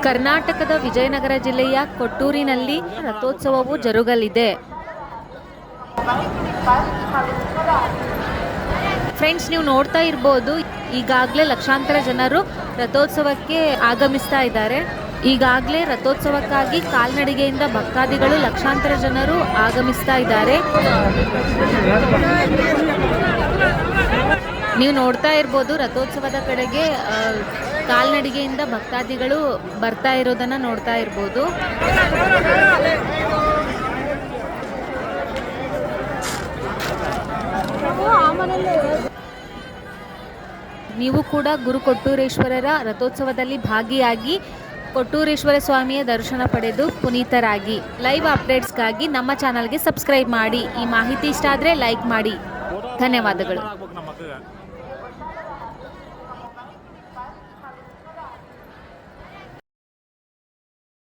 ಕರ್ನಾಟಕದ ವಿಜಯನಗರ ಜಿಲ್ಲೆಯ ಕೊಟ್ಟೂರಿನಲ್ಲಿ ರಥೋತ್ಸವವು ಜರುಗಲಿದೆ. ಫ್ರೆಂಡ್ಸ್, ನೀವು ನೋಡ್ತಾ ಇರ್ಬೋದು, ಈಗಾಗಲೇ ಲಕ್ಷಾಂತರ ಜನರು ರಥೋತ್ಸವಕ್ಕೆ ಆಗಮಿಸ್ತಾ ಇದ್ದಾರೆ. ಈಗಾಗಲೇ ರಥೋತ್ಸವಕ್ಕಾಗಿ ಕಾಲ್ನಡಿಗೆಯಿಂದ ಭಕ್ತಾದಿಗಳು ಲಕ್ಷಾಂತರ ಜನರು ಆಗಮಿಸ್ತಾ ಇದ್ದಾರೆ. ನೀವು ನೋಡ್ತಾ ಇರ್ಬೋದು, ರಥೋತ್ಸವದ ಕಡೆಗೆ ಕಾಲ್ನಡಿಗೆಯಿಂದ ಭಕ್ತಾದಿಗಳು ಬರ್ತಾ ಇರೋದನ್ನ ನೋಡ್ತಾ ಇರ್ಬೋದು. ನೀವು ಕೂಡ ಗುರು ಕೊಟ್ಟೂರೇಶ್ವರರ ರಥೋತ್ಸವದಲ್ಲಿ ಭಾಗಿಯಾಗಿ ಕೊಟ್ಟೂರೇಶ್ವರ ಸ್ವಾಮಿಯ ದರ್ಶನ ಪಡೆದು ಪುನೀತರಾಗಿ. ಲೈವ್ ಅಪ್ಡೇಟ್ಸ್ಗಾಗಿ ನಮ್ಮ ಚಾನಲ್ಗೆ ಸಬ್ಸ್ಕ್ರೈಬ್ ಮಾಡಿ. ಈ ಮಾಹಿತಿ ಇಷ್ಟ ಆದರೆ ಲೈಕ್ ಮಾಡಿ. ಧನ್ಯವಾದಗಳು.